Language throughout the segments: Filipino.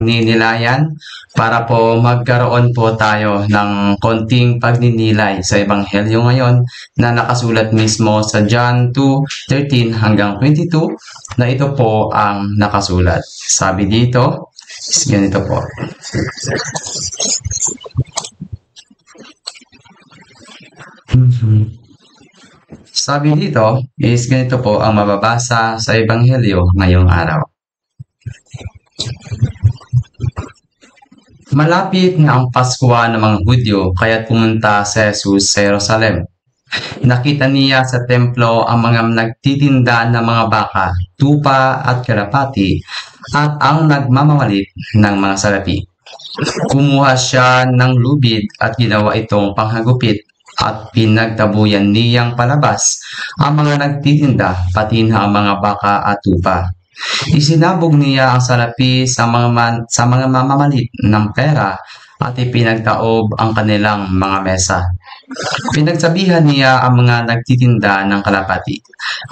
ninilayan para po magkaroon po tayo ng konting pagninilay sa Ebanghelyo ngayon na nakasulat mismo sa John 2:13 hanggang 22 na ito po ang nakasulat. Sabi dito, ganito po. Sabi dito is ganito po ang mababasa sa Ebanghelyo ngayong araw. Malapit na ang Pasko ng mga Hudyo, kaya't pumunta si Jesus sa Jerusalem. Nakita niya sa templo ang mga nagtitinda ng mga baka, tupa at kalapati, at ang nagmamamalit ng mga salapi. Kumuha siya ng lubid at ginawa itong panghagupit at pinagtabuyan niyang palabas ang mga nagtitinda, pati na ang mga baka at tupa. Isinabog niya ang salapi sa mga mamamalit ng pera at ipinagtaob ang kanilang mga mesa. Pinagsabihan niya ang mga nagtitinda ng kalapati,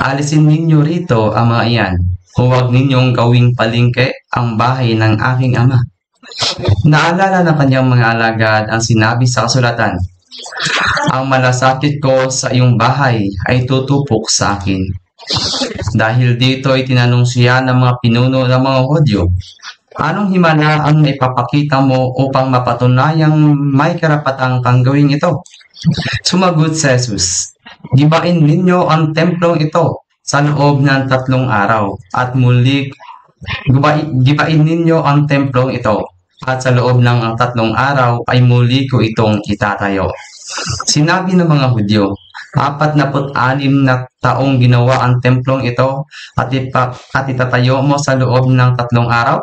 "Alisin ninyo rito ang mga iyan. Huwag ninyong gawing palengke ang bahay ng aking ama." Naalala ng kanyang mga alagad ang sinabi sa kasulatan, "Ang malasakit ko sa iyong bahay ay tutupok sa akin." Dahil dito ay tinanong siya ng mga pinuno ng mga Hudyo, "Anong himala ang naipapakita mo upang mapatunayang may karapatang kang gawin ito?" Sumagot si Jesus, "Gibain ninyo ang templong ito sa loob ng 3 araw at muli gibain ninyo ang templong ito at sa loob ng 3 araw ay muli ko itong itatayo." Sinabi ng mga Hudyo, 46 na taong ginawa ang templong ito at itatayo mo sa loob ng 3 araw?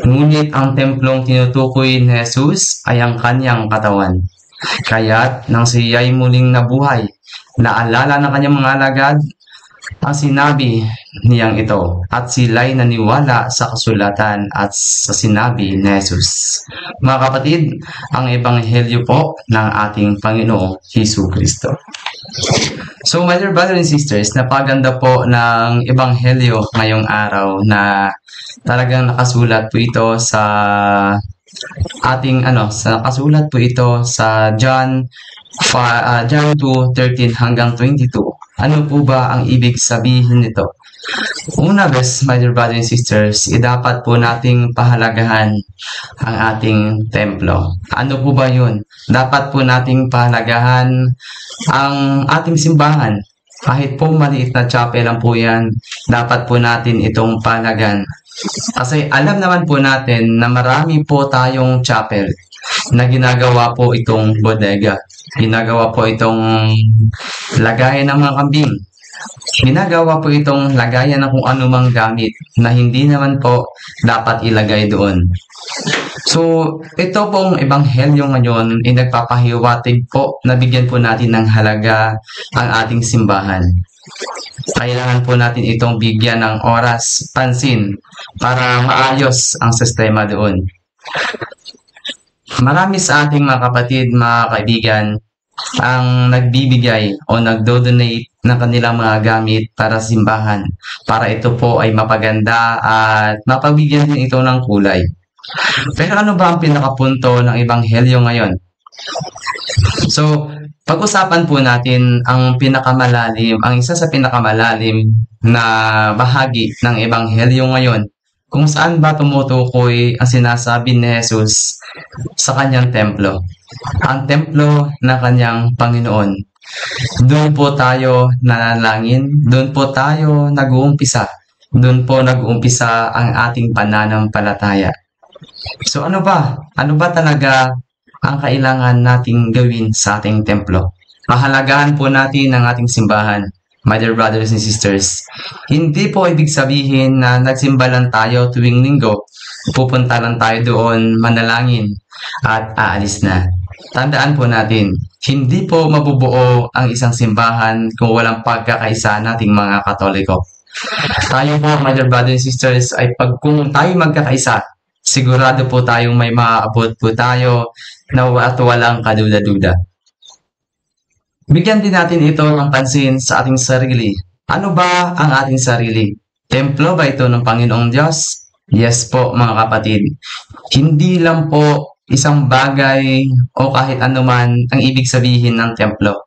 Ngunit ang templong tinutukoy ni Jesus ay ang kanyang katawan. Kaya't nang siya'y muling nabuhay, naalala ng kanyang mga alagad ang sinabi niyang ito at sila'y naniwala sa kasulatan at sa sinabi ni Jesus. Mga kapatid, ang Ebanghelyo po ng ating Panginoong Hesus Kristo. So, my dear brothers and sisters, napaganda po ng Ebanghelyo ngayong araw na talagang nakasulat po ito sa nakasulat po ito sa John 2:13 hanggang 22. Ano po ba ang ibig sabihin nito? Una, my dear brothers and sisters, dapat po nating pahalagahan ang ating templo. Ano po ba yun? Dapat po nating pahalagahan ang ating simbahan. Kahit po maliit na chapel lang po yan, dapat po natin itong pahalagahan. Kasi alam naman po natin na marami po tayong chapel na ginagawa po itong bodega. Ginagawa po itong lagayan ng mga kambing. Ginagawa po itong lagayan ng kung anumang gamit na hindi naman po dapat ilagay doon. So, ito pong Ebanghelyo ngayon ay nagpapahiwatig po na bigyan po natin ng halaga ang ating simbahan. Kailangan po natin itong bigyan ng oras, pansin, para maayos ang sistema doon. Marami sa ating mga kapatid, mga kaibigan, ang nagbibigay o nagdo-donate ng kanilang mga gamit para sa simbahan para ito po ay mapaganda at mapabigyan din ito ng kulay. Pero ano ba ang pinakapunto ng Ebanghelyo ngayon? So, pag-usapan po natin ang isa sa pinakamalalim na bahagi ng Ebanghelyo ngayon, kung saan ba tumutukoy ang sinasabi ni Jesus sa kanyang templo. Ang templo ng kanyang Panginoon. Doon po tayo nanalangin, doon po tayo nag-uumpisa. Doon po nag-uumpisa ang ating pananampalataya. So ano ba? Ano ba talaga ang kailangan nating gawin sa ating templo? Pahalagahan po natin ang ating simbahan. My dear brothers and sisters, hindi po ibig sabihin na nagsimba lang tayo tuwing linggo, pupunta lang tayo doon, manalangin, at aalis na. Tandaan po natin, hindi po mabubuo ang isang simbahan kung walang pagkakaisa nating mga Katoliko. Tayo po, my dear brothers and sisters, ay kung tayo magkakaisa, sigurado po tayong may maaabot po tayo na at walang kaduda-duda. Bigyan din natin ito ng pansin sa ating sarili. Ano ba ang ating sarili? Templo ba ito ng Panginoong Diyos? Yes po mga kapatid. Hindi lang po isang bagay o kahit anuman ang ibig sabihin ng templo.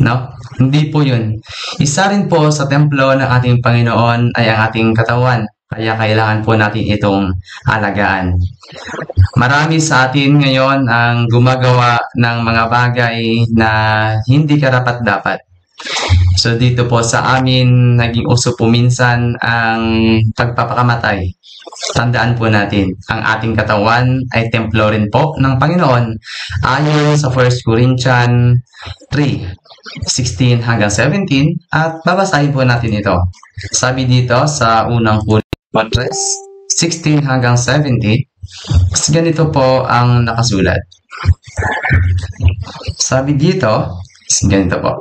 No? Hindi po yun. Isa rin po sa templo ng ating Panginoon ay ang ating katawan. Kaya kailangan po natin itong alagaan. Marami sa atin ngayon ang gumagawa ng mga bagay na hindi karapat-dapat. So dito po sa amin, naging uso po minsan ang pagpapakamatay. Tandaan po natin, ang ating katawan ay templo rin po ng Panginoon ayon sa 1 Corinthians 3:16 hanggang 17 at babasahin po natin ito. Sabi dito sa unang Corinthians 16 hanggang 17, ganito po ang nakasulat. Sabi dito, ganito po.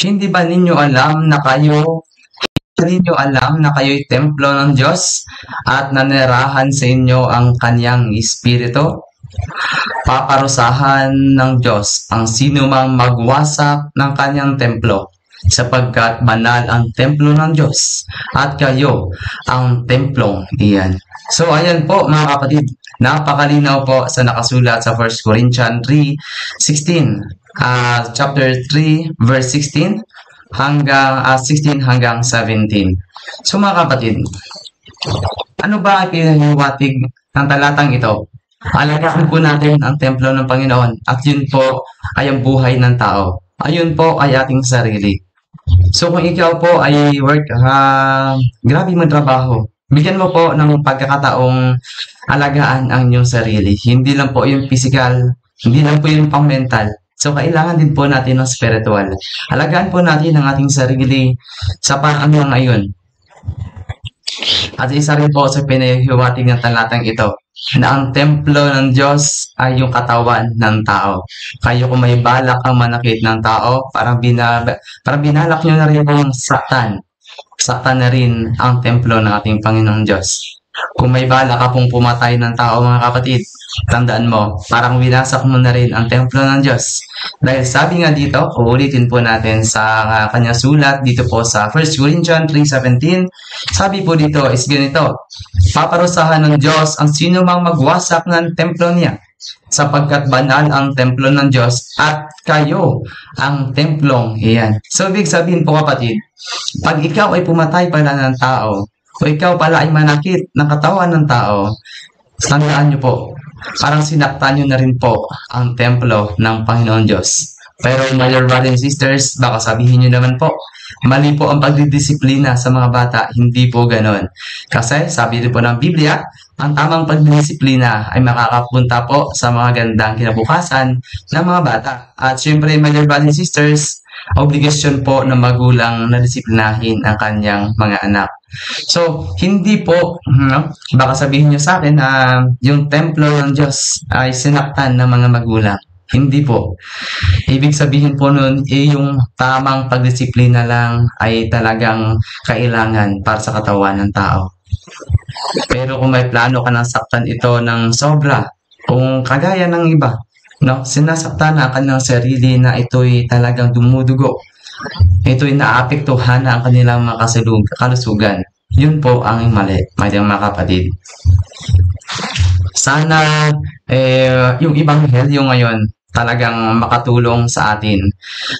Hindi ba ninyo alam na kayo'y templo ng Diyos at nanirahan sa inyo ang kanyang Espiritu? Paparusahan ng Diyos ang sinumang magwasak ng kanyang templo, sapagkat banal ang templo ng Diyos at kayo ang templong iyan. So ayan po mga kapatid, napakalinaw po sa nakasulat sa 1 Corinthians 3:16, chapter 3 verse 16 hanggang 16 hanggang 17. So mga kapatid, ano ba ang pinaniwatig ng talatang ito? Alagaan po natin ang templo ng Panginoon at yun po ay ang buhay ng tao. Ayun po ay ating sarili. So kung ikaw po ay grabe mong trabaho, bigyan mo po ng pagkakataong alagaan ang inyong sarili. Hindi lang po yung physical, hindi lang po yung pang-mental. So kailangan din po natin ng spiritual. Alagaan po natin ang ating sarili sa paraan ng ngayon. At isa rin po sa pinahiwatig ng talatang ito, na ang templo ng Diyos ay yung katawan ng tao. Kayo kung may balak ang manakit ng tao, parang binalak nyo na rin yung saktan. Saktan na rin ang templo ng ating Panginoong Diyos. Kung may balak ka pong pumatay ng tao mga kapatid, tandaan mo, parang winasak mo na rin ang templo ng Diyos. Dahil sabi nga dito, uulitin po natin sa kanyang sulat dito po sa 1 Corinthians 3:17, sabi po dito is ganito, paparusahan ng Diyos ang sino mang magwasak ng templo niya, sapagkat banal ang templo ng Diyos at kayo ang templong iyan. So, ibig sabihin po kapatid, pag ikaw ay pumatay pala ng tao, o ikaw pala ay manakit ng katawan ng tao, tandaan nyo po, parang sinaktan nyo na rin po ang templo ng Panginoon Diyos. Pero my dear brothers and sisters, baka sabihin nyo naman po, mali po ang pagdidisiplina sa mga bata. Hindi po ganon. Kasi sabi rin po ng Biblia, ang tamang pagdidisiplina ay makakapunta po sa mga gandang kinabukasan ng mga bata. At syempre, my dear brothers and sisters, obligasyon po ng magulang na disiplinahin ang kanyang mga anak. So, hindi po, baka sabihin nyo sa akin na yung templo ng Diyos ay sinaktan ng mga magulang. Hindi po. Ibig sabihin po nun, yung tamang pagdisiplina lang ay talagang kailangan para sa katawan ng tao. Pero kung may plano ka ng saktan ito ng sobra, kung kagaya ng iba, no, sinasaktan na ang kanilang sarili na ito'y talagang dumudugo, ito'y naapektuhan na ang kanilang mga kalusugan. Yun po ang mali, mga kapatid. Sana yung ibanghelyo ngayon talagang makatulong sa atin.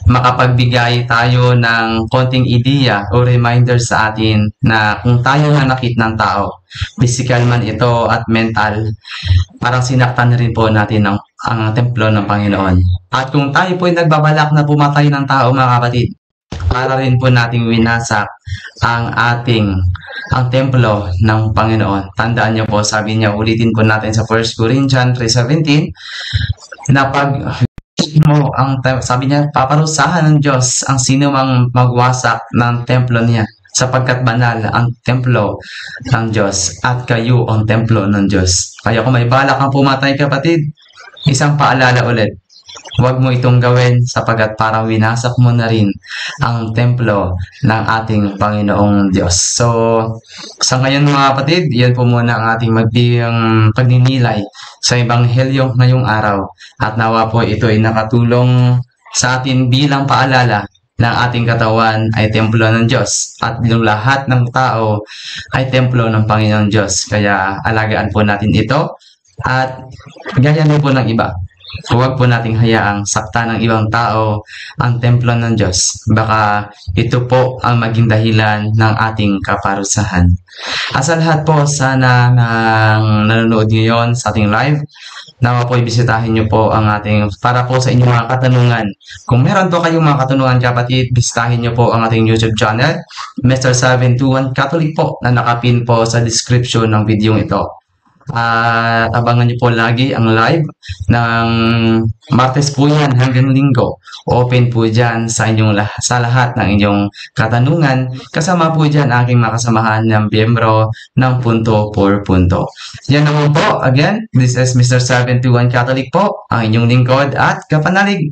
Makapagbigay tayo ng konting ideya o reminder sa atin na kung tayo nanakit ng tao, physical man ito at mental, parang sinaktan na rin po natin ang templo ng Panginoon. At kung tayo po ay nagbabalak na pumatay ng tao mga kapatid, para rin po nating winasak ang templo ng Panginoon. Tandaan niyo po, sabi niya, ulitin po natin sa 1 Corinthians 3:17, na sabi niya, paparusahan ng Diyos ang sino mang magwasak ng templo niya, sapagkat banal ang templo ng Diyos at kayo ang templo ng Diyos. Kaya kung may balak kang pumatay kapatid, isang paalala ulit, huwag mo itong gawin sapagkat parang winasak mo na rin ang templo ng ating Panginoong Diyos. So, sa ngayon mga kapatid, yan po muna ang ating pagninilay sa Ebanghelyo ngayong araw. At nawa po ito ay nakatulong sa atin bilang paalala ng ating katawan ay templo ng Diyos at yung lahat ng tao ay templo ng Panginoong Diyos. Kaya alagaan po natin ito at gayahin po ng iba. Huwag po nating hayaang sakta ng ibang tao ang templo ng Diyos. Baka ito po ang maging dahilan ng ating kaparusahan. At sa lahat po, sana nang nanonood ngayon sa ating live, nawa po ibisitahin niyo po ang ating, para po sa inyong mga katanungan. Kung meron po kayong mga katanungan kapatid, bisitahin niyo po ang ating YouTube channel, Mr. 721 Catholic po, na nakapin po sa description ng video ito. At abangan niyo po lagi ang live ng Martes po yan hanggang Linggo. Open po dyan sa sa lahat ng inyong katanungan. Kasama po dyan aking makasamahan ng miyembro ng Punto por Punto. Yan naman po. Again, this is Mr. 721 Catholic po, ang inyong lingkod at kapanalig.